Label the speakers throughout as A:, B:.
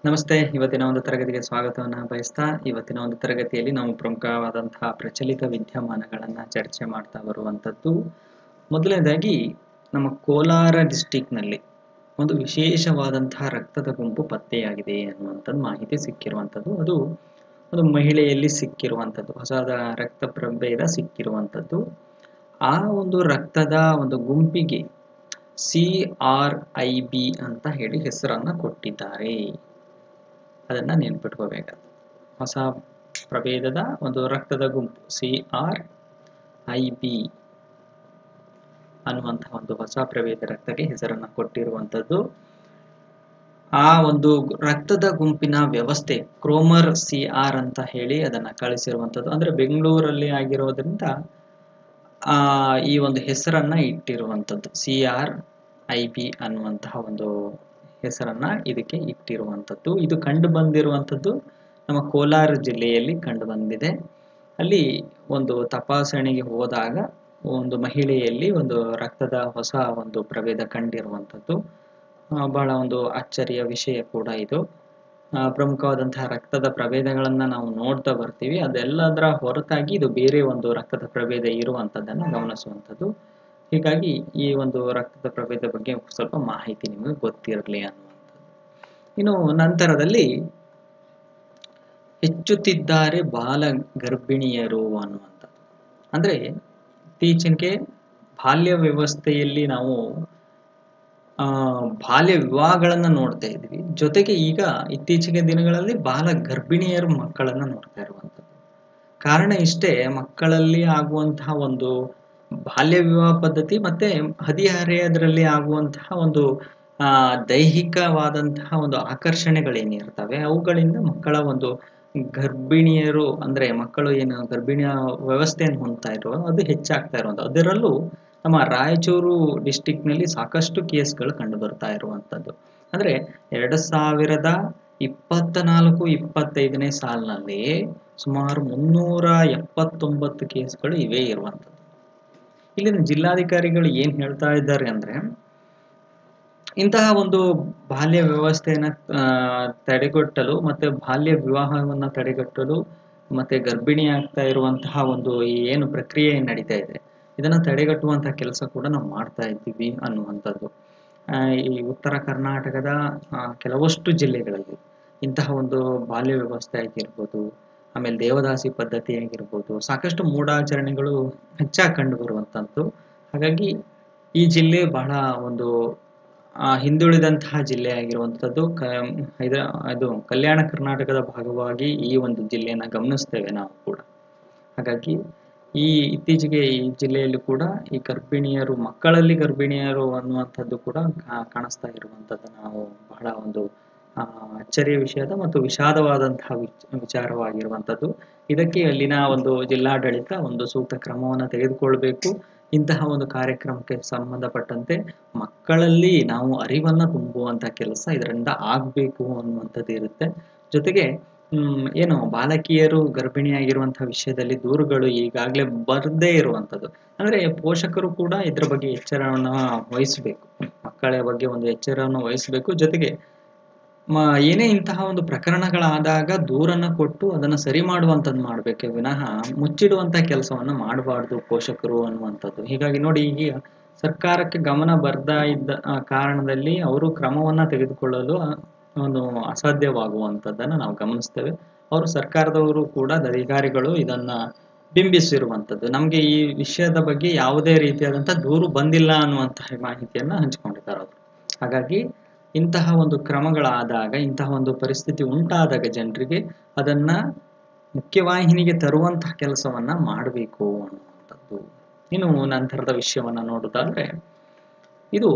A: ನಮಸ್ತೆ. ಇವತ್ತಿನ ಒಂದು ತರಗತಿಗೆ ಸ್ವಾಗತವನ್ನು ಬಯಸ್ತಾ, ಇವತ್ತಿನ ಒಂದು ತರಗತಿಯಲ್ಲಿ ನಾವು ಪ್ರಮುಖವಾದಂತಹ ಪ್ರಚಲಿತ ವಿದ್ಯಮಾನಗಳನ್ನು ಚರ್ಚೆ ಮಾಡ್ತಾ ಬರುವಂಥದ್ದು. ಮೊದಲನೇದಾಗಿ ನಮ್ಮ ಕೋಲಾರ ಡಿಸ್ಟಿಕ್ನಲ್ಲಿ ಒಂದು ವಿಶೇಷವಾದಂತಹ ರಕ್ತದ ಗುಂಪು ಪತ್ತೆಯಾಗಿದೆ ಅನ್ನುವಂಥದ್ದು ಮಾಹಿತಿ ಸಿಕ್ಕಿರುವಂಥದ್ದು. ಅದು ಒಂದು ಮಹಿಳೆಯಲ್ಲಿ ಸಿಕ್ಕಿರುವಂಥದ್ದು, ಹೊಸದ ರಕ್ತ ಪ್ರಭೇದ ಸಿಕ್ಕಿರುವಂಥದ್ದು. ಆ ಒಂದು ರಕ್ತದ ಒಂದು ಗುಂಪಿಗೆ CRIB ಅಂತ ಹೇಳಿ ಹೆಸರನ್ನ ಕೊಟ್ಟಿದ್ದಾರೆ. ಅದನ್ನ ನೆನ್ಪಿಟ್ಕೋಬೇಕಾಗುತ್ತೆ. ಹೊಸ ಪ್ರಭೇದದ ಒಂದು ರಕ್ತದ ಗುಂಪು CRIB ಅನ್ನುವಂತಹ ಒಂದು ಹೊಸ ಪ್ರಭೇದ ರಕ್ತಕ್ಕೆ ಹೆಸರನ್ನ ಕೊಟ್ಟಿರುವಂಥದ್ದು. ಆ ಒಂದು ರಕ್ತದ ಗುಂಪಿನ ವ್ಯವಸ್ಥೆ ಕ್ರೋಮರ್ CR ಅಂತ ಹೇಳಿ ಅದನ್ನ ಕಳಿಸಿರುವಂಥದ್ದು. ಅಂದ್ರೆ ಬೆಂಗಳೂರಲ್ಲಿ ಆಗಿರೋದ್ರಿಂದ ಈ ಒಂದು ಹೆಸರನ್ನ ಇಟ್ಟಿರುವಂಥದ್ದು. CRIB ಅನ್ನುವಂತಹ ಒಂದು ಹೆಸರನ್ನ ಇದಕ್ಕೆ ಇಟ್ಟಿರುವಂಥದ್ದು. ಇದು ಕಂಡು ಬಂದಿರುವಂಥದ್ದು ನಮ್ಮ ಕೋಲಾರ ಜಿಲ್ಲೆಯಲ್ಲಿ ಕಂಡು ಬಂದಿದೆ. ಅಲ್ಲಿ ಒಂದು ತಪಾಸಣೆಗೆ ಹೋದಾಗ ಒಂದು ಮಹಿಳೆಯಲ್ಲಿ ಒಂದು ರಕ್ತದ ಹೊಸ ಒಂದು ಪ್ರಭೇದ ಕಂಡಿರುವಂಥದ್ದು. ಬಹಳ ಒಂದು ಅಚ್ಚರಿಯ ವಿಷಯ ಕೂಡ ಇದು. ಪ್ರಮುಖವಾದಂತಹ ರಕ್ತದ ಪ್ರಭೇದಗಳನ್ನ ನಾವು ನೋಡ್ತಾ ಬರ್ತೀವಿ. ಅದೆಲ್ಲದರ ಹೊರತಾಗಿ ಇದು ಬೇರೆ ಒಂದು ರಕ್ತದ ಪ್ರಭೇದ ಇರುವಂಥದ್ದನ್ನು ಗಮನಿಸುವಂಥದ್ದು. ಹೀಗಾಗಿ ಈ ಒಂದು ರಕ್ತದ ಪ್ರಭೇದ ಬಗ್ಗೆ ಸ್ವಲ್ಪ ಮಾಹಿತಿ ನಿಮಗೆ ಗೊತ್ತಿರಲಿ ಅನ್ನುವಂಥದ್ದು. ಇನ್ನು ನಂತರದಲ್ಲಿ ಹೆಚ್ಚುತ್ತಿದ್ದಾರೆ ಬಾಲ ಗರ್ಭಿಣಿಯರು ಅನ್ನುವಂಥದ್ದು. ಅಂದ್ರೆ ಇತ್ತೀಚೆಗೆ ಬಾಲ್ಯ ವ್ಯವಸ್ಥೆಯಲ್ಲಿ ನಾವು ಬಾಲ್ಯ ವಿವಾಹಗಳನ್ನ ನೋಡ್ತಾ ಇದ್ವಿ. ಜೊತೆಗೆ ಈಗ ಇತ್ತೀಚೆಗೆ ದಿನಗಳಲ್ಲಿ ಬಾಲ ಗರ್ಭಿಣಿಯರು ಮಕ್ಕಳನ್ನ ನೋಡ್ತಾ ಇರುವಂಥದ್ದು. ಕಾರಣ ಇಷ್ಟೇ, ಮಕ್ಕಳಲ್ಲಿ ಆಗುವಂತಹ ಒಂದು ಬಾಲ್ಯ ವಿವಾಹ ಪದ್ಧತಿ ಮತ್ತೆ ಹದಿಹರೆಯದರಲ್ಲಿ ಆಗುವಂತಹ ಒಂದು ದೈಹಿಕವಾದಂತಹ ಒಂದು ಆಕರ್ಷಣೆಗಳೇನಿರ್ತವೆ ಅವುಗಳಿಂದ ಮಕ್ಕಳ ಒಂದು ಗರ್ಭಿಣಿಯರು ಅಂದ್ರೆ ಮಕ್ಕಳು ಏನು ಗರ್ಭಿಣಿಯ ವ್ಯವಸ್ಥೆಯನ್ನು ಹೊಂದ್ತಾ ಇರೋ ಅದು ಹೆಚ್ಚಾಗ್ತಾ ಇರುವಂಥದ್ದು. ಅದರಲ್ಲೂ ನಮ್ಮ ರಾಯಚೂರು ಡಿಸ್ಟಿಕ್ ನಲ್ಲಿ ಸಾಕಷ್ಟು ಕೇಸ್ಗಳು ಕಂಡು ಬರ್ತಾ ಇರುವಂಥದ್ದು. ಅಂದ್ರೆ 2024-25ನೇ ಸಾಲಿನಲ್ಲಿ ಸುಮಾರು 379 ಕೇಸ್ಗಳು ಇವೇ ಇರುವಂಥದ್ದು. ಇಲ್ಲಿನ ಜಿಲ್ಲಾಧಿಕಾರಿಗಳು ಏನ್ ಹೇಳ್ತಾ ಇದ್ದಾರೆ ಅಂದ್ರೆ, ಇಂತಹ ಒಂದು ಬಾಲ್ಯ ವ್ಯವಸ್ಥೆಯನ್ನ ತಡೆಗಟ್ಟಲು ಮತ್ತೆ ಬಾಲ್ಯ ವಿವಾಹವನ್ನ ತಡೆಗಟ್ಟಲು ಮತ್ತೆ ಗರ್ಭಿಣಿ ಆಗ್ತಾ ಇರುವಂತಹ ಒಂದು ಏನು ಪ್ರಕ್ರಿಯೆ ನಡೀತಾ ಇದೆ ಇದನ್ನ ತಡೆಗಟ್ಟುವಂತಹ ಕೆಲಸ ಕೂಡ ನಾವು ಮಾಡ್ತಾ ಇದ್ದೀವಿ ಅನ್ನುವಂಥದ್ದು. ಈ ಉತ್ತರ ಕರ್ನಾಟಕದ ಕೆಲವಷ್ಟು ಜಿಲ್ಲೆಗಳಲ್ಲಿ ಇಂತಹ ಒಂದು ಬಾಲ್ಯ ವ್ಯವಸ್ಥೆ ಆಗಿರ್ಬೋದು, ಆಮೇಲೆ ದೇವದಾಸಿ ಪದ್ಧತಿ ಆಗಿರ್ಬೋದು, ಸಾಕಷ್ಟು ಮೂಢಾಚರಣೆಗಳು ಹೆಚ್ಚಾಗಿ ಕಂಡು ಬರುವಂಥದ್ದು. ಹಾಗಾಗಿ ಈ ಜಿಲ್ಲೆ ಬಹಳ ಒಂದು ಹಿಂದುಳಿದಂತಹ ಜಿಲ್ಲೆ ಆಗಿರುವಂಥದ್ದು. ಇದು ಕಲ್ಯಾಣ ಕರ್ನಾಟಕದ ಭಾಗವಾಗಿ ಈ ಒಂದು ಜಿಲ್ಲೆಯನ್ನ ಗಮನಿಸ್ತೇವೆ ನಾವು ಕೂಡ. ಹಾಗಾಗಿ ಇತ್ತೀಚೆಗೆ ಈ ಜಿಲ್ಲೆಯಲ್ಲಿ ಕೂಡ ಈ ಗರ್ಭಿಣಿಯರು ಮಕ್ಕಳಲ್ಲಿ ಗರ್ಭಿಣಿಯರು ಅನ್ನುವಂಥದ್ದು ಕೂಡ ಕಾಣಿಸ್ತಾ ಇರುವಂಥದ್ದು ನಾವು ಬಹಳ ಒಂದು ಅಚ್ಚರಿಯ ವಿಷಯದ ಮತ್ತು ವಿಷಾದವಾದಂತಹ ವಿಚಾರವಾಗಿರುವಂಥದ್ದು. ಇದಕ್ಕೆ ಅಲ್ಲಿನ ಒಂದು ಜಿಲ್ಲಾಡಳಿತ ಒಂದು ಸೂಕ್ತ ಕ್ರಮವನ್ನು ತೆಗೆದುಕೊಳ್ಬೇಕು. ಇಂತಹ ಒಂದು ಕಾರ್ಯಕ್ರಮಕ್ಕೆ ಸಂಬಂಧಪಟ್ಟಂತೆ ಮಕ್ಕಳಲ್ಲಿ ನಾವು ಅರಿವನ್ನ ತುಂಬುವಂತ ಕೆಲಸ ಇದರಿಂದ ಆಗ್ಬೇಕು ಅನ್ನುವಂಥದ್ದು ಇರುತ್ತೆ. ಜೊತೆಗೆ ಏನು ಬಾಲಕಿಯರು ಗರ್ಭಿಣಿಯಾಗಿರುವಂತಹ ವಿಷಯದಲ್ಲಿ ದೂರುಗಳು ಈಗಾಗಲೇ ಬರ್ದೇ ಇರುವಂಥದ್ದು. ಅಂದ್ರೆ ಪೋಷಕರು ಕೂಡ ಇದ್ರ ಬಗ್ಗೆ ಎಚ್ಚರವನ್ನ ವಹಿಸಬೇಕು, ಮಕ್ಕಳ ಬಗ್ಗೆ ಒಂದು ಎಚ್ಚರವನ್ನು ವಹಿಸಬೇಕು. ಜೊತೆಗೆ ಏನೇ ಇಂತಹ ಒಂದು ಪ್ರಕರಣಗಳಾದಾಗ ದೂರನ್ನ ಕೊಟ್ಟು ಅದನ್ನ ಸರಿ ಮಾಡುವಂಥದ್ದು ಮಾಡ್ಬೇಕೆ ವಿನಃ ಮುಚ್ಚಿಡುವಂತಹ ಕೆಲಸವನ್ನ ಮಾಡಬಾರ್ದು ಪೋಷಕರು ಅನ್ನುವಂಥದ್ದು. ಹೀಗಾಗಿ ನೋಡಿ, ಈಗ ಸರ್ಕಾರಕ್ಕೆ ಗಮನ ಬರ್ತಾ ಇದ್ದ ಕಾರಣದಲ್ಲಿ ಅವರು ಕ್ರಮವನ್ನ ತೆಗೆದುಕೊಳ್ಳಲು ಒಂದು ಅಸಾಧ್ಯವಾಗುವಂಥದ್ದನ್ನ ನಾವು ಗಮನಿಸ್ತೇವೆ. ಅವರು ಸರ್ಕಾರದವರು ಕೂಡ ಅಧಿಕಾರಿಗಳು ಇದನ್ನ ಬಿಂಬಿಸಿರುವಂಥದ್ದು. ನಮ್ಗೆ ಈ ವಿಷಯದ ಬಗ್ಗೆ ಯಾವುದೇ ರೀತಿಯಾದಂತಹ ದೂರು ಬಂದಿಲ್ಲ ಅನ್ನುವಂತಹ ಮಾಹಿತಿಯನ್ನ ಹಂಚಿಕೊಂಡಿದ್ದಾರೆ ಅವರು. ಹಾಗಾಗಿ ಇಂತಹ ಒಂದು ಕ್ರಮಗಳಾದಾಗ, ಇಂತಹ ಒಂದು ಪರಿಸ್ಥಿತಿ ಉಂಟಾದಾಗ ಜನರಿಗೆ ಅದನ್ನ ಮುಖ್ಯವಾಹಿನಿಗೆ ತರುವಂತಹ ಕೆಲಸವನ್ನ ಮಾಡಬೇಕು ಅನ್ನುವಂಥದ್ದು. ಇನ್ನು ನಂತರದ ವಿಷಯವನ್ನ ನೋಡುವುದಾದ್ರೆ, ಇದು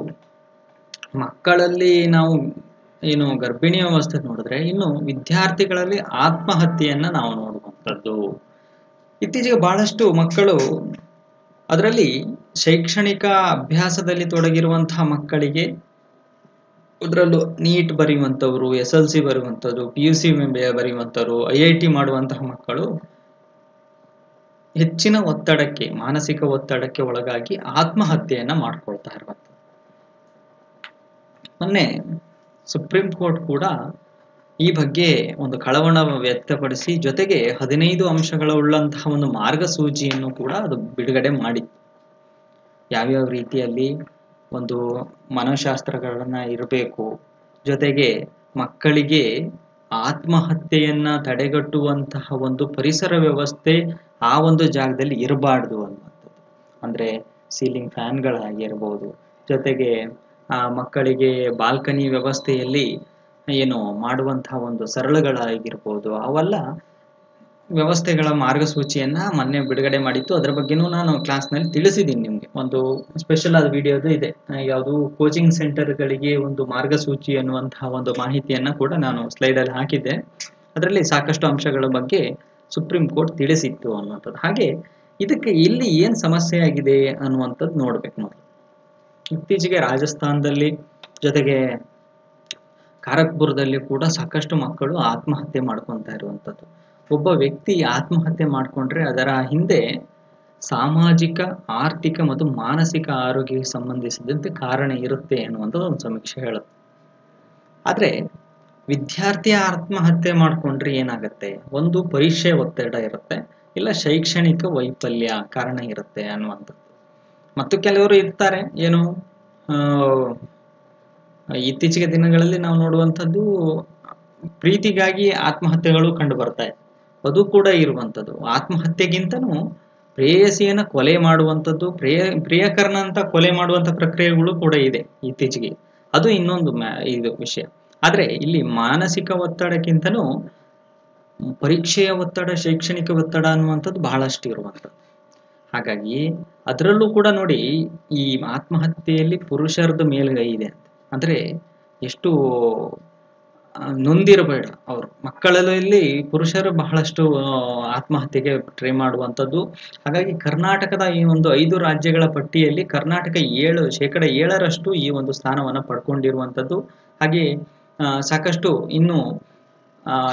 A: ಮಕ್ಕಳಲ್ಲಿ ನಾವು ಏನು ಗರ್ಭಿಣಿ ಅವಸ್ಥೆ ನೋಡಿದ್ರೆ, ಇನ್ನು ವಿದ್ಯಾರ್ಥಿಗಳಲ್ಲಿ ಆತ್ಮಹತ್ಯೆಯನ್ನ ನಾವು ನೋಡುವಂಥದ್ದು. ಇತ್ತೀಚೆಗೆ ಬಹಳಷ್ಟು ಮಕ್ಕಳು, ಅದರಲ್ಲಿ ಶೈಕ್ಷಣಿಕ ಅಭ್ಯಾಸದಲ್ಲಿ ತೊಡಗಿರುವಂತಹ ಮಕ್ಕಳಿಗೆ, ಅದರಲ್ಲೂ ನೀಟ್ ಬರೆಯುವಂಥವ್ರು, SLC ಬರೆಯುವಂಥದ್ದು, PUC ಬರೆಯುವಂಥವ್ರು, IIT ಮಾಡುವಂತಹ ಮಕ್ಕಳು ಹೆಚ್ಚಿನ ಒತ್ತಡಕ್ಕೆ, ಮಾನಸಿಕ ಒತ್ತಡಕ್ಕೆ ಒಳಗಾಗಿ ಆತ್ಮಹತ್ಯೆಯನ್ನ ಮಾಡ್ಕೊಳ್ತಾ ಇರುವಂಥದ್ದು. ಮೊನ್ನೆ ಸುಪ್ರೀಂ ಕೋರ್ಟ್ ಕೂಡ ಈ ಬಗ್ಗೆ ಒಂದು ಕಳವಳ ವ್ಯಕ್ತಪಡಿಸಿ ಜೊತೆಗೆ 15 ಅಂಶಗಳುಳ್ಳಂತಹ ಒಂದು ಮಾರ್ಗಸೂಚಿಯನ್ನು ಕೂಡ ಅದು ಬಿಡುಗಡೆ ಮಾಡಿತ್ತು. ಯಾವ್ಯಾವ ರೀತಿಯಲ್ಲಿ ಒಂದು ಮನೋಶಾಸ್ತ್ರಗಳನ್ನ ಇರಬೇಕು, ಜೊತೆಗೆ ಮಕ್ಕಳಿಗೆ ಆತ್ಮಹತ್ಯೆಯನ್ನ ತಡೆಗಟ್ಟುವಂತಹ ಒಂದು ಪರಿಸರ ವ್ಯವಸ್ಥೆ ಆ ಒಂದು ಜಾಗದಲ್ಲಿ ಇರಬಾರ್ದು ಅನ್ನುವಂಥದ್ದು. ಅಂದ್ರೆ ಸೀಲಿಂಗ್ ಫ್ಯಾನ್ಗಳಾಗಿರ್ಬೋದು, ಜೊತೆಗೆ ಮಕ್ಕಳಿಗೆ ಬಾಲ್ಕನಿ ವ್ಯವಸ್ಥೆಯಲ್ಲಿ ಏನು ಮಾಡುವಂತಹ ಒಂದು ಸರಳುಗಳಾಗಿರ್ಬೋದು, ಅವೆಲ್ಲ ವ್ಯವಸ್ಥೆಗಳ ಮಾರ್ಗಸೂಚಿಯನ್ನ ಮೊನ್ನೆ ಬಿಡುಗಡೆ ಮಾಡಿತ್ತು. ಅದರ ಬಗ್ಗೆನೂ ನಾನು ಕ್ಲಾಸ್ನಲ್ಲಿ ತಿಳಿಸಿದ್ದೀನಿ ನಿಮಗೆ. ಒಂದು ಸ್ಪೆಷಲ್ ಆದ ವಿಡಿಯೋದು ಇದೆ, ಯಾವುದು ಕೋಚಿಂಗ್ ಸೆಂಟರ್ಗಳಿಗೆ ಒಂದು ಮಾರ್ಗಸೂಚಿ ಅನ್ನುವಂತಹ ಒಂದು ಮಾಹಿತಿಯನ್ನ ಕೂಡ ನಾನು ಸ್ಲೈಡಲ್ಲಿ ಹಾಕಿದ್ದೆ. ಅದರಲ್ಲಿ ಸಾಕಷ್ಟು ಅಂಶಗಳ ಬಗ್ಗೆ ಸುಪ್ರೀಂ ಕೋರ್ಟ್ ತಿಳಿಸಿತ್ತು ಅನ್ನುವಂಥದ್ದು. ಹಾಗೆ ಇದಕ್ಕೆ ಇಲ್ಲಿ ಏನ್ ಸಮಸ್ಯೆ ಆಗಿದೆ ಅನ್ನುವಂಥದ್ದು ನೋಡ್ಬೇಕು ಮೊದಲು. ಇತ್ತೀಚೆಗೆ ರಾಜಸ್ಥಾನದಲ್ಲಿ ಜೊತೆಗೆ ಖರಗ್ಪುರದಲ್ಲಿ ಕೂಡ ಸಾಕಷ್ಟು ಮಕ್ಕಳು ಆತ್ಮಹತ್ಯೆ ಮಾಡ್ಕೊತಾ ಇರುವಂಥದ್ದು. ಒಬ್ಬ ವ್ಯಕ್ತಿ ಆತ್ಮಹತ್ಯೆ ಮಾಡ್ಕೊಂಡ್ರೆ ಅದರ ಹಿಂದೆ ಸಾಮಾಜಿಕ, ಆರ್ಥಿಕ ಮತ್ತು ಮಾನಸಿಕ ಆರೋಗ್ಯಕ್ಕೆ ಸಂಬಂಧಿಸಿದಂತೆ ಕಾರಣ ಇರುತ್ತೆ ಅನ್ನುವಂಥದ್ದು ಒಂದು ಸಮೀಕ್ಷೆ ಹೇಳುತ್ತೆ. ಆದ್ರೆ ವಿದ್ಯಾರ್ಥಿ ಆತ್ಮಹತ್ಯೆ ಮಾಡ್ಕೊಂಡ್ರೆ ಏನಾಗುತ್ತೆ? ಒಂದು ಪರೀಕ್ಷೆ ಒತ್ತಡ ಇರುತ್ತೆ, ಇಲ್ಲ ಶೈಕ್ಷಣಿಕ ವೈಫಲ್ಯ ಕಾರಣ ಇರುತ್ತೆ ಅನ್ನುವಂಥದ್ದು. ಮತ್ತು ಕೆಲವರು ಇರ್ತಾರೆ ಏನು, ಇತ್ತೀಚೆಗೆ ದಿನಗಳಲ್ಲಿ ನಾವು ನೋಡುವಂಥದ್ದು ಪ್ರೀತಿಗಾಗಿ ಆತ್ಮಹತ್ಯೆಗಳು ಕಂಡು ಬರ್ತಾ ಇದೆ. ಅದು ಕೂಡ ಇರುವಂಥದ್ದು. ಆತ್ಮಹತ್ಯೆಗಿಂತನೂ ಪ್ರೇಯಸಿಯನ್ನ ಕೊಲೆ ಮಾಡುವಂಥದ್ದು, ಪ್ರಿಯಕರನ ಅಂತ ಕೊಲೆ ಮಾಡುವಂಥ ಪ್ರಕ್ರಿಯೆಗಳು ಕೂಡ ಇದೆ ಇತ್ತೀಚೆಗೆ. ಅದು ಇನ್ನೊಂದು ಇದು ವಿಷಯ. ಆದ್ರೆ ಇಲ್ಲಿ ಮಾನಸಿಕ ಒತ್ತಡಕ್ಕಿಂತನೂ ಪರೀಕ್ಷೆಯ ಒತ್ತಡ, ಶೈಕ್ಷಣಿಕ ಒತ್ತಡ ಅನ್ನುವಂಥದ್ದು ಬಹಳಷ್ಟು ಇರುವಂಥದ್ದು. ಹಾಗಾಗಿ ಅದರಲ್ಲೂ ಕೂಡ ನೋಡಿ, ಈ ಆತ್ಮಹತ್ಯೆಯಲ್ಲಿ ಪುರುಷರದ ಮೇಲುಗೈ ಇದೆ. ಅಂದ್ರೆ ಎಷ್ಟು ನೊಂದಿರಬೇಡ ಅವರು. ಮಕ್ಕಳಲ್ಲಿ ಪುರುಷರು ಬಹಳಷ್ಟು ಆತ್ಮಹತ್ಯೆಗೆ ಟ್ರೈ ಮಾಡುವಂಥದ್ದು. ಹಾಗಾಗಿ ಕರ್ನಾಟಕದ ಈ ಒಂದು 5 ರಾಜ್ಯಗಳ ಪಟ್ಟಿಯಲ್ಲಿ ಕರ್ನಾಟಕ 7% ಈ ಒಂದು ಸ್ಥಾನವನ್ನ ಪಡ್ಕೊಂಡಿರುವಂಥದ್ದು. ಹಾಗೆ ಸಾಕಷ್ಟು ಇನ್ನು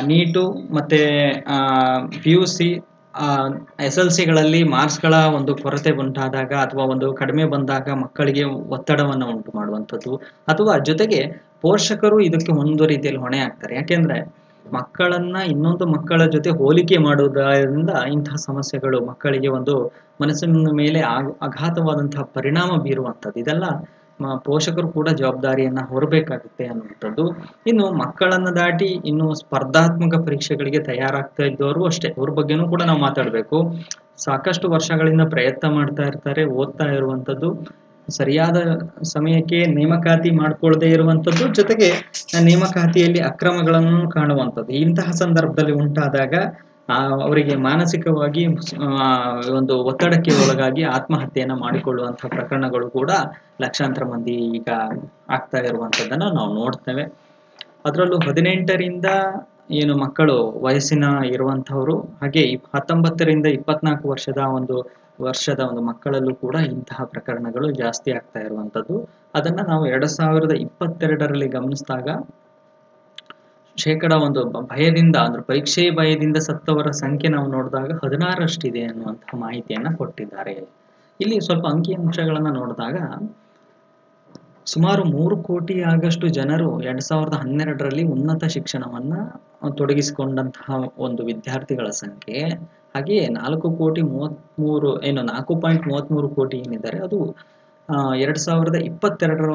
A: ನೀಟು ಮತ್ತೆ PUC SLCಗಳಲ್ಲಿ ಮಾರ್ಕ್ಸ್ಗಳ ಒಂದು ಕೊರತೆ ಉಂಟಾದಾಗ ಅಥವಾ ಒಂದು ಕಡಿಮೆ ಬಂದಾಗ ಮಕ್ಕಳಿಗೆ ಒತ್ತಡವನ್ನು ಉಂಟು ಮಾಡುವಂಥದ್ದು, ಅಥವಾ ಜೊತೆಗೆ ಪೋಷಕರು ಇದಕ್ಕೆ ಒಂದು ರೀತಿಯಲ್ಲಿ ಹೊಣೆ ಆಗ್ತಾರೆ. ಯಾಕೆಂದ್ರೆ ಮಕ್ಕಳನ್ನ ಇನ್ನೊಂದು ಮಕ್ಕಳ ಜೊತೆ ಹೋಲಿಕೆ ಮಾಡುವುದರಿಂದ ಇಂತಹ ಸಮಸ್ಯೆಗಳು ಮಕ್ಕಳಿಗೆ ಒಂದು ಮನಸ್ಸಿನ ಮೇಲೆ ಅಘಾತವಾದಂತಹ ಪರಿಣಾಮ ಬೀರುವಂಥದ್ದು. ಇದೆಲ್ಲ ಪೋಷಕರು ಕೂಡ ಜವಾಬ್ದಾರಿಯನ್ನ ಹೊರಬೇಕಾಗುತ್ತೆ ಅನ್ನುವಂಥದ್ದು. ಇನ್ನು ಮಕ್ಕಳನ್ನ ದಾಟಿ ಇನ್ನು ಸ್ಪರ್ಧಾತ್ಮಕ ಪರೀಕ್ಷೆಗಳಿಗೆ ತಯಾರಾಗ್ತಾ ಇದ್ದವರು ಅಷ್ಟೇ, ಅವ್ರ ಬಗ್ಗೆನೂ ಕೂಡ ನಾವು ಮಾತಾಡ್ಬೇಕು. ಸಾಕಷ್ಟು ವರ್ಷಗಳಿಂದ ಪ್ರಯತ್ನ ಮಾಡ್ತಾ ಇರ್ತಾರೆ, ಓದ್ತಾ ಇರುವಂಥದ್ದು, ಸರಿಯಾದ ಸಮಯಕ್ಕೆ ನೇಮಕಾತಿ ಮಾಡ್ಕೊಳ್ಳದೆ ಇರುವಂಥದ್ದು, ಜೊತೆಗೆ ನೇಮಕಾತಿಯಲ್ಲಿ ಅಕ್ರಮಗಳನ್ನು ಕಾಣುವಂಥದ್ದು. ಇಂತಹ ಸಂದರ್ಭದಲ್ಲಿ ಉಂಟಾದಾಗ ಅವರಿಗೆ ಮಾನಸಿಕವಾಗಿ ಒಂದು ಒತ್ತಡಕ್ಕೆ ಒಳಗಾಗಿ ಆತ್ಮಹತ್ಯೆಯನ್ನ ಮಾಡಿಕೊಳ್ಳುವಂತಹ ಪ್ರಕರಣಗಳು ಕೂಡ ಲಕ್ಷಾಂತರ ಮಂದಿ ಈಗ ಆಗ್ತಾ ಇರುವಂಥದ್ದನ್ನ ನಾವು ನೋಡ್ತೇವೆ. ಅದರಲ್ಲೂ 18ರಿಂದ ಏನು ಮಕ್ಕಳು ವಯಸ್ಸಿನ ಇರುವಂತಹವರು, ಹಾಗೆ 19ರಿಂದ 24 ವರ್ಷದ ಒಂದು ಮಕ್ಕಳಲ್ಲೂ ಕೂಡ ಇಂತಹ ಪ್ರಕರಣಗಳು ಜಾಸ್ತಿ ಆಗ್ತಾ ಇರುವಂಥದ್ದು. ಅದನ್ನ ನಾವು 2022ರಲ್ಲಿ ಗಮನಿಸಿದಾಗ ಶೇಕಡ ಒಂದು ಭಯದಿಂದ, ಅಂದ್ರೆ ಪರೀಕ್ಷೆ ಭಯದಿಂದ ಸತ್ತವರ ಸಂಖ್ಯೆ ನಾವು ನೋಡಿದಾಗ 16ರಷ್ಟಿದೆ ಅನ್ನುವಂತಹ ಮಾಹಿತಿಯನ್ನ ಕೊಟ್ಟಿದ್ದಾರೆ. ಇಲ್ಲಿ ಸ್ವಲ್ಪ ಅಂಕಿಅಂಶಗಳನ್ನ ನೋಡಿದಾಗ ಸುಮಾರು 3 ಕೋಟಿ ಆಗಷ್ಟು ಜನರು 2012ರಲ್ಲಿ ಉನ್ನತ ಶಿಕ್ಷಣವನ್ನ ತೊಡಗಿಸಿಕೊಂಡಂತಹ ಒಂದು ವಿದ್ಯಾರ್ಥಿಗಳ ಸಂಖ್ಯೆ. ಹಾಗೆಯೇ 4.33 ಕೋಟಿ ಏನಿದ್ದಾರೆ ಅದು 2022ರ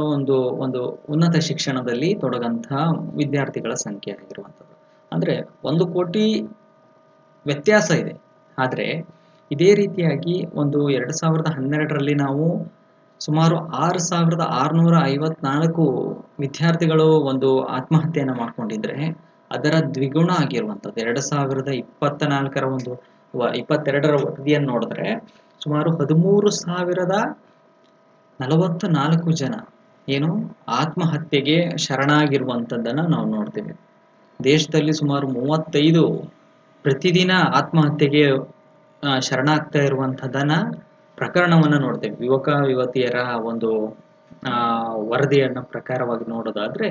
A: ಒಂದು ಉನ್ನತ ಶಿಕ್ಷಣದಲ್ಲಿ ತೊಡಗಂತಹ ವಿದ್ಯಾರ್ಥಿಗಳ ಸಂಖ್ಯೆ ಆಗಿರುವಂಥದ್ದು. ಅಂದ್ರೆ 1 ಕೋಟಿ ವ್ಯತ್ಯಾಸ ಇದೆ. ಆದ್ರೆ ಇದೇ ರೀತಿಯಾಗಿ ಒಂದು 2012ರಲ್ಲಿ ನಾವು ಸುಮಾರು 6,654 ವಿದ್ಯಾರ್ಥಿಗಳು ಒಂದು ಆತ್ಮಹತ್ಯೆಯನ್ನ ಮಾಡ್ಕೊಂಡಿದ್ರೆ, ಅದರ ದ್ವಿಗುಣ ಆಗಿರುವಂಥದ್ದು 2024ರ 22ರ ವರದಿಯನ್ನು ನೋಡಿದ್ರೆ ಸುಮಾರು 13,044 ಜನ ಏನು ಆತ್ಮಹತ್ಯೆಗೆ ಶರಣಾಗಿರುವಂಥದ್ದನ್ನ ನಾವು ನೋಡ್ತೇವೆ. ದೇಶದಲ್ಲಿ ಸುಮಾರು 35 ಪ್ರತಿದಿನ ಆತ್ಮಹತ್ಯೆಗೆ ಶರಣಾಗ್ತಾ ಇರುವಂಥದ್ದನ್ನ ಪ್ರಕರಣವನ್ನ ನೋಡ್ತೇವೆ. ಯುವಕ ಯುವತಿಯರ ಒಂದು ವರದಿಯನ್ನ ಪ್ರಕಾರವಾಗಿ ನೋಡೋದಾದ್ರೆ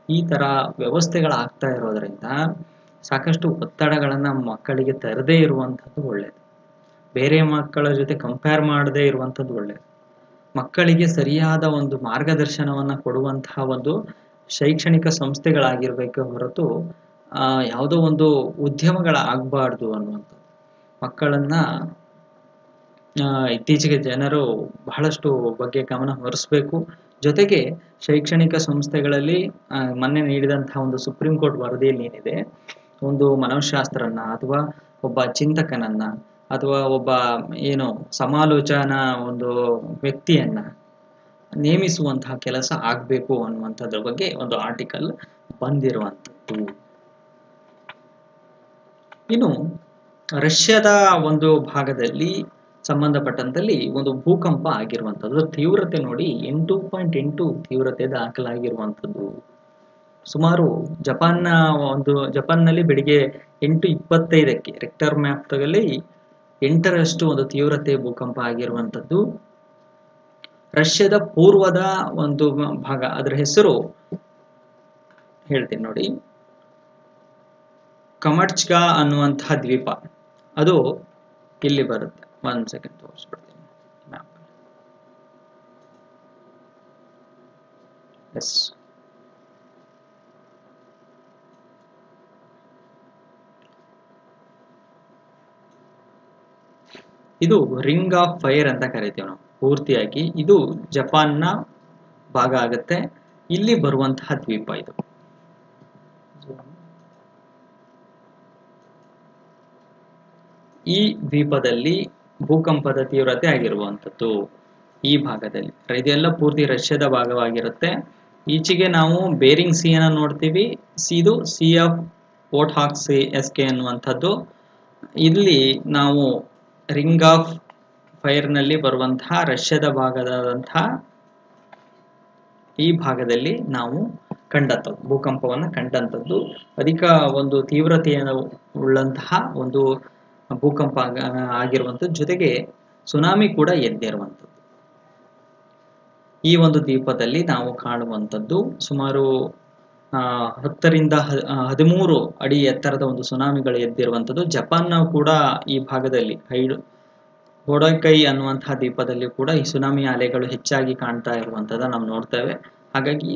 A: ಈ ತರ ವ್ಯವಸ್ಥೆಗಳಾಗ್ತಾ ಇರೋದ್ರಿಂದ ಸಾಕಷ್ಟು ಒತ್ತಡಗಳನ್ನ ಮಕ್ಕಳಿಗೆ ತರದೇ ಇರುವಂಥದ್ದು ಒಳ್ಳೇದು. ಬೇರೆ ಮಕ್ಕಳ ಜೊತೆ ಕಂಪೇರ್ ಮಾಡದೇ ಇರುವಂಥದ್ದು ಒಳ್ಳೇದು. ಮಕ್ಕಳಿಗೆ ಸರಿಯಾದ ಒಂದು ಮಾರ್ಗದರ್ಶನವನ್ನ ಕೊಡುವಂತಹ ಒಂದು ಶೈಕ್ಷಣಿಕ ಸಂಸ್ಥೆಗಳಾಗಿರ್ಬೇಕು ಹೊರತು ಯಾವುದೋ ಒಂದು ಉದ್ಯಮಗಳ ಆಗಬಾರ್ದು ಅನ್ನುವಂಥದ್ದು. ಮಕ್ಕಳನ್ನ ಇತ್ತೀಚೆಗೆ ಜನರು ಬಹಳಷ್ಟು ಬಗ್ಗೆ ಗಮನ ಹರಿಸಬೇಕು. ಜೊತೆಗೆ ಶೈಕ್ಷಣಿಕ ಸಂಸ್ಥೆಗಳಲ್ಲಿ ಮೊನ್ನೆ ನೀಡಿದಂತಹ ಒಂದು ಸುಪ್ರೀಂ ಕೋರ್ಟ್ ವರದಿಯಲ್ಲಿ ಏನಿದೆ, ಒಂದು ಮನೋಶಾಸ್ತ್ರನ್ನ ಅಥವಾ ಒಬ್ಬ ಚಿಂತಕನನ್ನ ಅಥವಾ ಒಬ್ಬ ಏನು ಸಮಾಲೋಚನಾ ಒಂದು ವ್ಯಕ್ತಿಯನ್ನ ನೇಮಿಸುವಂತಹ ಕೆಲಸ ಆಗಬೇಕು ಅನ್ನುವಂಥದ್ರ ಬಗ್ಗೆ ಒಂದು ಆರ್ಟಿಕಲ್ ಬಂದಿರುವಂಥದ್ದು. ಇನ್ನು ರಷ್ಯಾದ ಒಂದು ಭಾಗದಲ್ಲಿ ಸಂಬಂಧಪಟ್ಟಂತಲ್ಲಿ ಒಂದು ಭೂಕಂಪ ಆಗಿರುವಂಥದ್ದು. ತೀವ್ರತೆ ನೋಡಿ 8.8 ತೀವ್ರತೆ ದಾಖಲಾಗಿರುವಂಥದ್ದು. ಸುಮಾರು ಜಪಾನ್ನಲ್ಲಿ ಬೆಳಿಗ್ಗೆ 8:25 ರಿಕ್ಟರ್ ಮ್ಯಾಪ್ ತಗಲಿ 8ರಷ್ಟು ಒಂದು ತೀವ್ರತೆ ಭೂಕಂಪ ಆಗಿರುವಂಥದ್ದು. ರಷ್ಯಾದ ಪೂರ್ವದ ಒಂದು ಭಾಗ, ಅದರ ಹೆಸರು ಹೇಳ್ತೀನಿ ನೋಡಿ, ಕಮಟ್ಚ್ಗಾ ಅನ್ನುವಂತಹ ದ್ವೀಪ. ಅದು ಇಲ್ಲಿ ಬರುತ್ತೆ. 1 ಸೆಕೆಂಡ್ ತೋರಿಸ್ಬಿಡ್ತೀನಿ ಮ್ಯಾಪ್. ಎಸ್, ಇದು ರಿಂಗ್ ಆಫ್ ಫೈರ್ ಅಂತ ಕರಿತೀವಿ ನಾವು ಪೂರ್ತಿಯಾಗಿ. ಇದು ಜಪಾನ್ನ ಭಾಗ ಆಗುತ್ತೆ. ಇಲ್ಲಿ ಬರುವಂತಹ ದ್ವೀಪ ಇದು. ಈ ದ್ವೀಪದಲ್ಲಿ ಭೂಕಂಪದ ತೀವ್ರತೆ ಆಗಿರುವಂಥದ್ದು ಈ ಭಾಗದಲ್ಲಿ. ಇದೆಲ್ಲ ಪೂರ್ತಿ ರಷ್ಯಾದ ಭಾಗವಾಗಿರುತ್ತೆ. ಈಚೆಗೆ ನಾವು ಬೇರಿಂಗ್ ಸಿ ಅನ್ನ ನೋಡ್ತೀವಿ. ಇದು ಸಿ ಆಫ್ ಓಟ್ಹಾಕ್ಸ್ಕೆ ಅನ್ನುವಂಥದ್ದು. ಇಲ್ಲಿ ನಾವು ರಿಂಗ್ ಆಫ್ ಫೈರ್ ನಲ್ಲಿ ಬರುವಂತಹ ರಷ್ಯಾದ ಭಾಗದಾದಂತಹ ಈ ಭಾಗದಲ್ಲಿ ನಾವು ಕಂಡಂಥದ್ದು, ಭೂಕಂಪವನ್ನು ಕಂಡಂಥದ್ದು. ಅಧಿಕ ಒಂದು ತೀವ್ರತೆಯನ್ನು ಉಳ್ಳಂತಹ ಒಂದು ಭೂಕಂಪ ಆಗಿರುವಂಥದ್ದು. ಜೊತೆಗೆ ಸುನಾಮಿ ಕೂಡ ಎದ್ದಿರುವಂಥದ್ದು. ಈ ಒಂದು ದ್ವೀಪದಲ್ಲಿ ನಾವು ಕಾಣುವಂಥದ್ದು ಸುಮಾರು 10ರಿಂದ 13 ಅಡಿ ಎತ್ತರದ ಒಂದು ಸುನಾಮಿಗಳು ಎದ್ದಿರುವಂಥದ್ದು. ಜಪಾನ್ನ ಕೂಡ ಈ ಭಾಗದಲ್ಲಿ ಹೊಡೋಕೈ ಅನ್ನುವಂತಹ ದ್ವೀಪದಲ್ಲಿ ಕೂಡ ಈ ಸುನಾಮಿ ಅಲೆಗಳು ಹೆಚ್ಚಾಗಿ ಕಾಣ್ತಾ ಇರುವಂಥದ್ದು ನಾವು ನೋಡ್ತೇವೆ. ಹಾಗಾಗಿ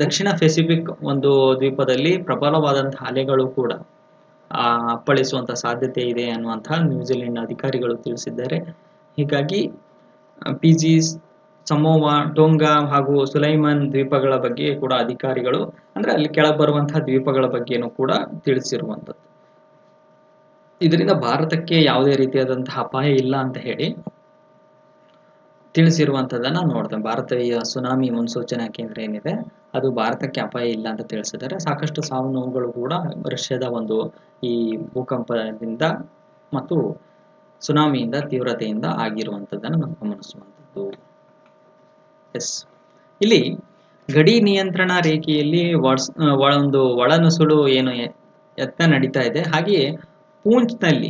A: ದಕ್ಷಿಣ ಪೆಸಿಫಿಕ್ ಒಂದು ದ್ವೀಪದಲ್ಲಿ ಪ್ರಬಲವಾದಂತಹ ಅಲೆಗಳು ಕೂಡ ಅಪ್ಪಳಿಸುವಂತಹ ಸಾಧ್ಯತೆ ಇದೆ ಅನ್ನುವಂತಹ ನ್ಯೂಜಿಲೆಂಡ್ ಅಧಿಕಾರಿಗಳು ತಿಳಿಸಿದ್ದಾರೆ. ಹೀಗಾಗಿ ಪಿಜಿ, ಸಮೋವಾ, ಟೋಂಗಾ ಹಾಗೂ ಸುಲೈಮನ್ ದ್ವೀಪಗಳ ಬಗ್ಗೆ ಕೂಡ ಅಧಿಕಾರಿಗಳು, ಅಂದ್ರೆ ಅಲ್ಲಿ ಕೆಳಗೆ ಬರುವಂತಹ ದ್ವೀಪಗಳ ಬಗ್ಗೆನೂ ಕೂಡ ತಿಳಿಸಿರುವಂಥದ್ದು. ಇದರಿಂದ ಭಾರತಕ್ಕೆ ಯಾವುದೇ ರೀತಿಯಾದಂತಹ ಅಪಾಯ ಇಲ್ಲ ಅಂತ ಹೇಳಿ ತಿಳಿಸಿರುವಂಥದ್ದನ್ನ ನೋಡ್ತೇವೆ. ಭಾರತೀಯ ಸುನಾಮಿ ಮುನ್ಸೂಚನಾ ಕೇಂದ್ರ ಏನಿದೆ ಅದು ಭಾರತಕ್ಕೆ ಅಪಾಯ ಇಲ್ಲ ಅಂತ ತಿಳಿಸಿದ್ದಾರೆ. ಸಾಕಷ್ಟು ಸಾವು ನೋವುಗಳು ಕೂಡ ರಷ್ಯಾದ ಒಂದು ಈ ಭೂಕಂಪದಿಂದ ಮತ್ತು ಸುನಾಮಿಯಿಂದ ತೀವ್ರತೆಯಿಂದ ಆಗಿರುವಂಥದ್ದನ್ನು ನಾವು ಗಮನಿಸುವಂಥದ್ದು. ಎಸ್, ಇಲ್ಲಿ ಗಡಿ ನಿಯಂತ್ರಣ ರೇಖೆಯಲ್ಲಿ ಒಂದು ಒಳನುಸುಳು ಏನು ಯತ್ನ ನಡೀತಾ ಇದೆ. ಹಾಗೆಯೇ ಪೂಂಚ್ನಲ್ಲಿ,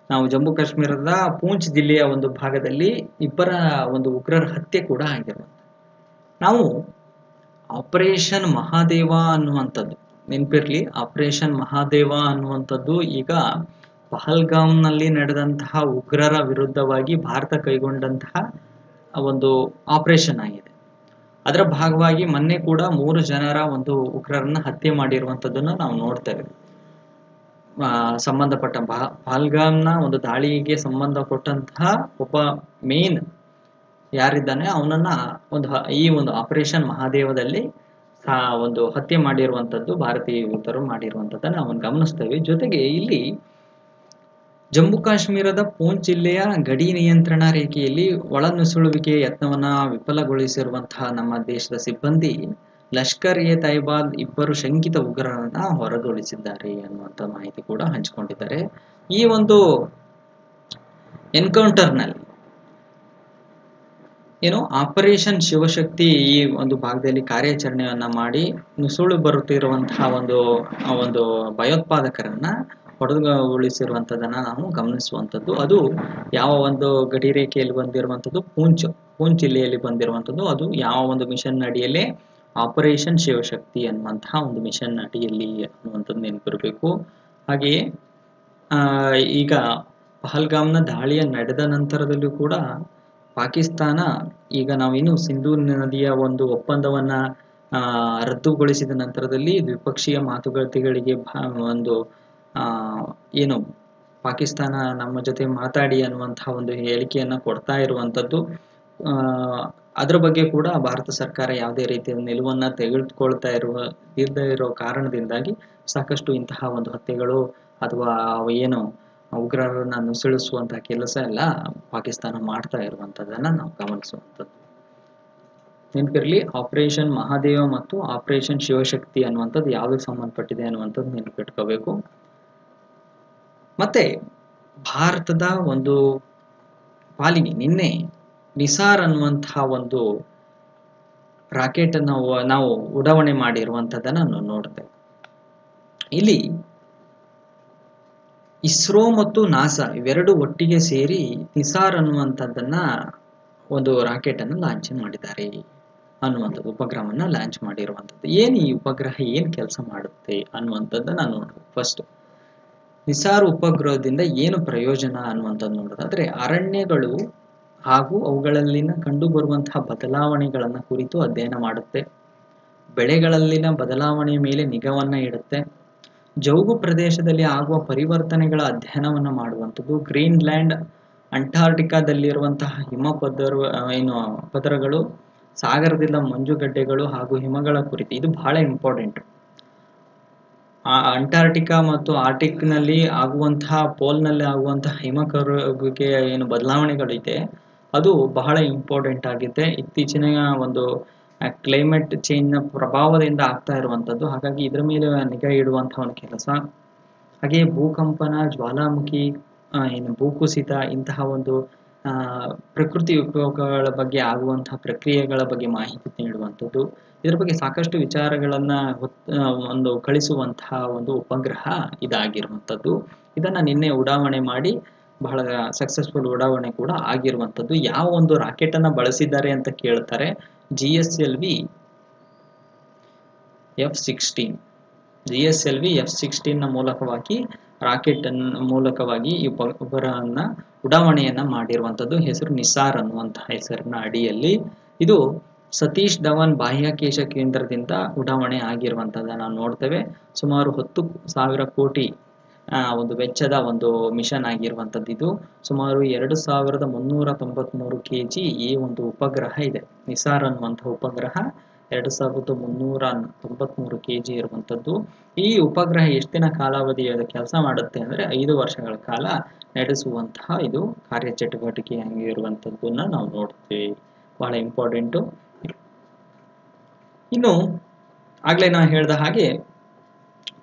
A: ನಾವು ಜಮ್ಮು ಕಾಶ್ಮೀರದ ಪೂಂಚ್ ಜಿಲ್ಲೆಯ ಒಂದು ಭಾಗದಲ್ಲಿ ಇಬ್ಬರ ಒಂದು ಉಗ್ರರ ಹತ್ಯೆ ಕೂಡ ಆಗಿರುವಂಥದ್ದು. ನಾವು ಆಪರೇಷನ್ ಮಹಾದೇವ ಅನ್ನುವಂಥದ್ದು ನೆನಪಿರ್ಲಿ. ಆಪರೇಷನ್ ಮಹಾದೇವ ಅನ್ನುವಂಥದ್ದು ಈಗ ಪಹಲ್ಗಾಮ್ನಲ್ಲಿ ನಡೆದಂತಹ ಉಗ್ರರ ವಿರುದ್ಧವಾಗಿ ಭಾರತ ಕೈಗೊಂಡಂತಹ ಒಂದು ಆಪರೇಷನ್ ಆಗಿದೆ. ಅದರ ಭಾಗವಾಗಿ ಮೊನ್ನೆ ಕೂಡ 3 ಜನರ ಒಂದು ಉಗ್ರರನ್ನ ಹತ್ಯೆ ಮಾಡಿರುವಂಥದ್ದನ್ನು ನಾವು ನೋಡ್ತೇವೆ. ಸಂಬಂಧಪಟ್ಟ ಪಹಲ್ಗಾಮ್ನ ಒಂದು ದಾಳಿಗೆ ಸಂಬಂಧಪಟ್ಟಂತಹ ಒಬ್ಬ ಮೇನ್ ಯಾರಿದ್ದಾನೆ ಅವನನ್ನ ಈ ಒಂದು ಆಪರೇಷನ್ ಮಹಾದೇವದಲ್ಲಿ ಒಂದು ಹತ್ಯೆ ಮಾಡಿರುವಂಥದ್ದು ಭಾರತೀಯ ಯೋಧರು ಮಾಡಿರುವಂಥದ್ದನ್ನು ನಾವು ಗಮನಿಸ್ತೇವೆ. ಜೊತೆಗೆ ಇಲ್ಲಿ ಜಮ್ಮು ಕಾಶ್ಮೀರದ ಪೂಂಚ್ ಜಿಲ್ಲೆಯ ಗಡಿ ನಿಯಂತ್ರಣ ರೇಖೆಯಲ್ಲಿ ಒಳನುಸುಳುವಿಕೆಯ ಯತ್ನವನ್ನ ವಿಫಲಗೊಳಿಸಿರುವಂತಹ ನಮ್ಮ ದೇಶದ ಸಿಬ್ಬಂದಿ ಲಷ್ಕರ್ ಎ ತೈಬಾ ಇಬ್ಬರು ಶಂಕಿತ ಉಗ್ರರನ್ನ ಹೊರಗೊಳಿಸಿದ್ದಾರೆ ಅನ್ನುವಂಥ ಮಾಹಿತಿ ಕೂಡ ಹಂಚಿಕೊಂಡಿದ್ದಾರೆ. ಈ ಒಂದು ಎನ್ಕೌಂಟರ್ನಲ್ಲಿ ಆಪರೇಷನ್ ಶಿವಶಕ್ತಿ ಈ ಒಂದು ಭಾಗದಲ್ಲಿ ಕಾರ್ಯಾಚರಣೆಯನ್ನ ಮಾಡಿ ನುಸುಳು ಬರುತ್ತಿರುವಂತಹ ಒಂದು ಭಯೋತ್ಪಾದಕರನ್ನ ಹೊಡೆದುಗೊಳಿಸಿರುವಂಥದ್ದನ್ನ ನಾವು ಗಮನಿಸುವಂಥದ್ದು. ಅದು ಯಾವ ಒಂದು ಗಡಿ ರೇಖೆಯಲ್ಲಿ ಬಂದಿರುವಂಥದ್ದು, ಪೂಂಚ್ ಜಿಲ್ಲೆಯಲ್ಲಿ ಬಂದಿರುವಂಥದ್ದು. ಅದು ಯಾವ ಒಂದು ಮಿಷನ್ ಅಡಿಯಲ್ಲಿ, ಆಪರೇಷನ್ ಶಿವಶಕ್ತಿ ಅನ್ನುವಂತಹ ಒಂದು ಮಿಷನ್ ಅಡಿಯಲ್ಲಿ ಅನ್ನುವಂಥದ್ದು ನೆನಪಿರಬೇಕು. ಹಾಗೆಯೇ ಈಗ ಪಹಲ್ಗಾಮ್ನ ದಾಳಿಯ ನಡೆದ ನಂತರದಲ್ಲೂ ಕೂಡ ಪಾಕಿಸ್ತಾನ ಈಗ ನಾವಿನ್ನು ಸಿಂಧೂ ನದಿಯ ಒಂದು ಒಪ್ಪಂದವನ್ನ ರದ್ದುಗೊಳಿಸಿದ ನಂತರದಲ್ಲಿ ದ್ವಿಪಕ್ಷೀಯ ಮಾತುಕತೆಗಳಿಗೆ ಒಂದು ಏನು ಪಾಕಿಸ್ತಾನ ನಮ್ಮ ಜೊತೆ ಮಾತಾಡಿ ಅನ್ನುವಂತಹ ಒಂದು ಹೇಳಿಕೆಯನ್ನ ಕೊಡ್ತಾ ಇರುವಂತದ್ದು. ಅದರ ಬಗ್ಗೆ ಕೂಡ ಭಾರತ ಸರ್ಕಾರ ಯಾವುದೇ ರೀತಿಯ ನಿಲುವನ್ನ ಇಲ್ಲದೆ ಇರೋ ಕಾರಣದಿಂದಾಗಿ ಸಾಕಷ್ಟು ಇಂತಹ ಒಂದು ಹತ್ಯೆಗಳು ಅಥವಾ ಏನು ಉಗ್ರರನ್ನ ನುಸುಳಿಸುವಂತಹ ಕೆಲಸ ಎಲ್ಲ ಪಾಕಿಸ್ತಾನ ಮಾಡ್ತಾ ಇರುವಂತದನ್ನ ನಾವು ಗಮನಿಸುವಂಥದ್ದು. ನೆನಪಿರಲಿ, ಆಪರೇಷನ್ ಮಹಾದೇವ ಮತ್ತು ಆಪರೇಷನ್ ಶಿವಶಕ್ತಿ ಅನ್ನುವಂಥದ್ದು ಯಾವುದಕ್ಕೆ ಸಂಬಂಧಪಟ್ಟಿದೆ ಅನ್ನುವಂಥದ್ದು ನೆನಪಿಟ್ಕೋಬೇಕು. ಮತ್ತೆ ಭಾರತದ ಒಂದು ಪಾಲಿಗೆ ನಿನ್ನೆ ನಿಸಾರ್ ಅನ್ನುವಂತಹ ಒಂದು ರಾಕೆಟ್ ಅನ್ನು ನಾವು ಉಡಾವಣೆ ಮಾಡಿರುವಂತದ್ದನ್ನ ನಾವು ನೋಡ್ತೇವೆ. ಇಲ್ಲಿ ಇಸ್ರೋ ಮತ್ತು ನಾಸಾ ಇವೆರಡು ಒಟ್ಟಿಗೆ ಸೇರಿ ನಿಸಾರ್ ಅನ್ನುವಂಥದ್ದನ್ನ ಒಂದು ರಾಕೆಟ್ ಅನ್ನು ಲಾಂಚ್ ಮಾಡಿದ್ದಾರೆ ಅನ್ನುವಂಥದ್ದು, ಉಪಗ್ರಹವನ್ನ ಲಾಂಚ್ ಮಾಡಿರುವಂಥದ್ದು. ಏನು ಈ ಉಪಗ್ರಹ ಏನು ಕೆಲಸ ಮಾಡುತ್ತೆ ಅನ್ನುವಂಥದ್ದನ್ನ ನೋಡ್ಬೇಕು. ಫಸ್ಟ್ ನಿಸಾರ್ ಉಪಗ್ರಹದಿಂದ ಏನು ಪ್ರಯೋಜನ ಅನ್ನುವಂಥದ್ದು ನೋಡೋದಾದ್ರೆ, ಅರಣ್ಯಗಳು ಹಾಗೂ ಅವುಗಳಲ್ಲಿನ ಕಂಡು ಬರುವಂತಹ ಬದಲಾವಣೆಗಳನ್ನ ಕುರಿತು ಅಧ್ಯಯನ ಮಾಡುತ್ತೆ, ಬೆಳೆಗಳಲ್ಲಿನ ಬದಲಾವಣೆಯ ಮೇಲೆ ನಿಗಾವನ್ನ ಇಡುತ್ತೆ, ಜೌಗು ಪ್ರದೇಶದಲ್ಲಿ ಆಗುವ ಪರಿವರ್ತನೆಗಳ ಅಧ್ಯಯನವನ್ನ ಮಾಡುವಂಥದ್ದು, ಗ್ರೀನ್ಲ್ಯಾಂಡ್ ಅಂಟಾರ್ಟಿಕಾದಲ್ಲಿರುವಂತಹ ಪದರಗಳು, ಸಾಗರದಿಂದ ಮಂಜುಗಡ್ಡೆಗಳು ಹಾಗೂ ಹಿಮಗಳ ಕುರಿತು ಇದು ಬಹಳ ಇಂಪಾರ್ಟೆಂಟ್. ಅಂಟಾರ್ಟಿಕಾ ಮತ್ತು ಆರ್ಟಿಕ್ ನಲ್ಲಿ ಆಗುವಂತಹ ಪೋಲ್ನಲ್ಲಿ ಆಗುವಂತಹ ಹಿಮಕರಗುವಿಕೆ ಏನು ಬದಲಾವಣೆಗಳಿದೆ ಅದು ಬಹಳ ಇಂಪಾರ್ಟೆಂಟ್ ಆಗಿದೆ. ಇತ್ತೀಚಿನ ಒಂದು ಕ್ಲೈಮೇಟ್ ಚೇಂಜ್ ನ ಪ್ರಭಾವದಿಂದ ಆಗ್ತಾ ಇರುವಂತದ್ದು. ಹಾಗಾಗಿ ಇದರ ಮೇಲೆ ನಿಗಾ ಇಡುವಂತಹ ಒಂದು ಕೆಲಸ. ಹಾಗೆ ಭೂಕಂಪನ, ಜ್ವಾಲಾಮುಖಿ, ಭೂಕುಸಿತ ಇಂತಹ ಒಂದು ಪ್ರಕೃತಿ ವಿಕೋಪಗಳ ಬಗ್ಗೆ ಆಗುವಂತಹ ಪ್ರಕ್ರಿಯೆಗಳ ಬಗ್ಗೆ ಮಾಹಿತಿ ನೀಡುವಂಥದ್ದು. ಇದರ ಬಗ್ಗೆ ಸಾಕಷ್ಟು ವಿಚಾರಗಳನ್ನ ಒಂದು ಕಳಿಸುವಂತಹ ಒಂದು ಉಪಗ್ರಹ ಇದಾಗಿರುವಂಥದ್ದು. ಇದನ್ನ ನಿನ್ನೆ ಉಡಾವಣೆ ಮಾಡಿ ಬಹಳ ಸಕ್ಸಸ್ಫುಲ್ ಉಡಾವಣೆ ಕೂಡ ಆಗಿರುವಂಥದ್ದು. ಯಾವ ಒಂದು ರಾಕೆಟ್ ಅನ್ನ ಬಳಸಿದ್ದಾರೆ ಅಂತ ಕೇಳ್ತಾರೆ, GSLV F-16 ನ ಮೂಲಕವಾಗಿ ರಾಕೆಟ್ ಮೂಲಕವಾಗಿ ಈ ಉಪಗ್ರಹವನ್ನ ಉಡಾವಣೆಯನ್ನ ಮಾಡಿರುವಂಥದ್ದು. ಹೆಸರು ನಿಸಾರ್ ಅನ್ನುವಂತಹ ಹೆಸರಿನ ಅಡಿಯಲ್ಲಿ ಇದು ಸತೀಶ್ ಧವನ್ ಬಾಹ್ಯಾಕಾಶ ಕೇಂದ್ರದಿಂದ ಉಡಾವಣೆ ಆಗಿರುವಂತದ್ದನ್ನ ನಾವು ನೋಡ್ತೇವೆ. ಸುಮಾರು 10,000 ಕೋಟಿ ಒಂದು ವೆಚ್ಚದ ಒಂದು ಮಿಷನ್ ಆಗಿರುವಂತದ್ದು. ಇದು ಸುಮಾರು 2393 kg ಈ ಒಂದು ಉಪಗ್ರಹ ಇದೆ. ನಿಸಾರ್ ಅನ್ನುವಂತಹ ಉಪಗ್ರಹ 2393 kg ಇರುವಂತದ್ದು. ಈ ಉಪಗ್ರಹ ಎಷ್ಟು ದಿನ ಕಾಲಾವಧಿಯ ಕೆಲಸ ಮಾಡುತ್ತೆ ಅಂದ್ರೆ 5 ವರ್ಷಗಳ ಕಾಲ ನಡೆಸುವಂತಹ ಇದು ಕಾರ್ಯಚಟುವಟಿಕೆ ಆಗಿರುವಂತದ್ದನ್ನ ನಾವು ನೋಡ್ತೇವೆ. ಬಹಳ ಇಂಪಾರ್ಟೆಂಟ್. ಇನ್ನು ಆಗ್ಲೇ ನಾ ಹೇಳ್ದ ಹಾಗೆ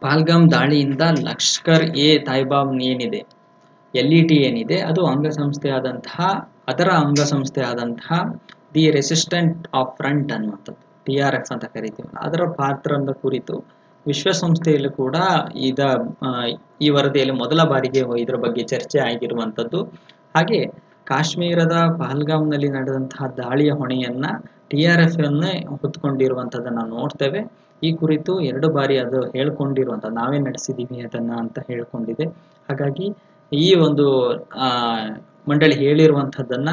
A: ಪಹಲ್ಗಾಮ್ ದಾಳಿಯಿಂದ ಲಷ್ಕರ್ ಎ ತಾಯ್ಬಾ ಏನಿದೆ, LET ಏನಿದೆ, ಅದು ಅದರ ಅಂಗಸಂಸ್ಥೆ ಆದಂತಹ ದಿ ರೆಸಿಸ್ಟೆಂಟ್ ಆಫ್ ಫ್ರಂಟ್ ಅನ್ನುವಂಥದ್ದು, TRF ಅಂತ ಕರಿತೀವಿ. ಅದರ ಪಾತ್ರದ ಕುರಿತು ವಿಶ್ವಸಂಸ್ಥೆಯಲ್ಲೂ ಕೂಡ ಈ ವರದಿಯಲ್ಲಿ ಮೊದಲ ಬಾರಿಗೆ ಇದರ ಬಗ್ಗೆ ಚರ್ಚೆ ಆಗಿರುವಂಥದ್ದು. ಹಾಗೆ ಕಾಶ್ಮೀರದ ಪಹಲ್ಗಾಮ್ನಲ್ಲಿ ನಡೆದಂತಹ ದಾಳಿಯ ಹೊಣೆಯನ್ನ TRF ಅನ್ನೇ ಹೊತ್ಕೊಂಡಿರುವಂಥದ್ದನ್ನ ನೋಡ್ತೇವೆ. ಈ ಕುರಿತು 2 ಬಾರಿ ಅದು ಹೇಳ್ಕೊಂಡಿರುವಂಥದ್ದು, ನಾವೇ ನಡೆಸಿದೀವಿ ಅದನ್ನ ಅಂತ ಹೇಳ್ಕೊಂಡಿದೆ. ಹಾಗಾಗಿ ಈ ಒಂದು ಮಂಡಳಿ ಹೇಳಿರುವಂಥದ್ದನ್ನ,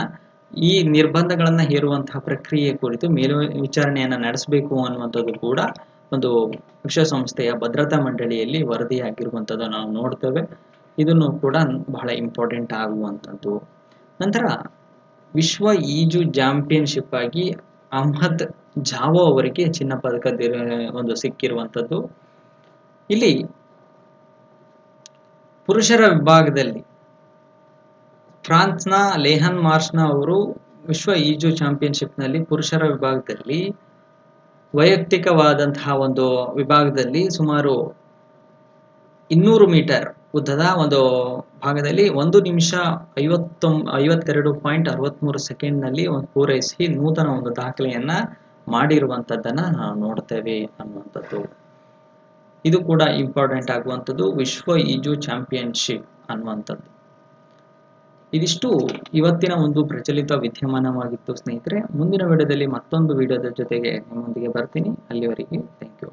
A: ಈ ನಿರ್ಬಂಧಗಳನ್ನ ಹೇರುವಂತಹ ಪ್ರಕ್ರಿಯೆ ಕುರಿತು ವಿಚಾರಣೆಯನ್ನ ನಡೆಸಬೇಕು ಅನ್ನುವಂಥದ್ದು ಕೂಡ ಒಂದು ವಿಶ್ವಸಂಸ್ಥೆಯ ಭದ್ರತಾ ಮಂಡಳಿಯಲ್ಲಿ ವರದಿಯಾಗಿರುವಂಥದ್ದು ನಾವು ನೋಡ್ತೇವೆ. ಇದನ್ನು ಕೂಡ ಬಹಳ ಇಂಪಾರ್ಟೆಂಟ್ ಆಗುವಂಥದ್ದು. ನಂತರ ವಿಶ್ವ ಈಜು ಚಾಂಪಿಯನ್ಶಿಪ್ ಆಗಿ ಅಹ್ಮದ್ ಜಾವೋ ಅವರಿಗೆ ಚಿನ್ನ ಪದಕ ಒಂದು ಸಿಕ್ಕಿರುವಂಥದ್ದು. ಇಲ್ಲಿ ಪುರುಷರ ವಿಭಾಗದಲ್ಲಿ ಫ್ರಾನ್ಸ್ನ ಲೇಹನ್ ಮಾರ್ಷ್ನ ಅವರು ವಿಶ್ವ ಈಜು ಚಾಂಪಿಯನ್ಶಿಪ್ ನಲ್ಲಿ ಪುರುಷರ ವಿಭಾಗದಲ್ಲಿ ವೈಯಕ್ತಿಕವಾದಂತಹ ಒಂದು ವಿಭಾಗದಲ್ಲಿ ಸುಮಾರು 200 ಮೀಟರ್ ಉದ್ದದ ಒಂದು ಭಾಗದಲ್ಲಿ 1 ನಿಮಿಷ 52.63 ಸೆಕೆಂಡ್ ನಲ್ಲಿ ಪೂರೈಸಿ ನೂತನ ಒಂದು ದಾಖಲೆಯನ್ನ ಮಾಡಿರುವಂತದ್ದನ್ನ ನಾವು ನೋಡ್ತೇವೆ ಅನ್ನುವಂಥದ್ದು. ಇದು ಕೂಡ ಇಂಪಾರ್ಟೆಂಟ್ ಆಗುವಂಥದ್ದು, ವಿಶ್ವ ಈಜು ಚಾಂಪಿಯನ್ಶಿಪ್ ಅನ್ನುವಂಥದ್ದು. ಇದಿಷ್ಟು ಇವತ್ತಿನ ಒಂದು ಪ್ರಚಲಿತ ವಿದ್ಯಮಾನವಾಗಿತ್ತು ಸ್ನೇಹಿತರೆ. ಮುಂದಿನ ವಿಡಿಯೋದಲ್ಲಿ ಮತ್ತೊಂದು ವಿಡಿಯೋದ ಜೊತೆಗೆ ನಿಮ್ಮೊಂದಿಗೆ ಬರ್ತೀನಿ. ಅಲ್ಲಿವರೆಗೆ ಥ್ಯಾಂಕ್ ಯು.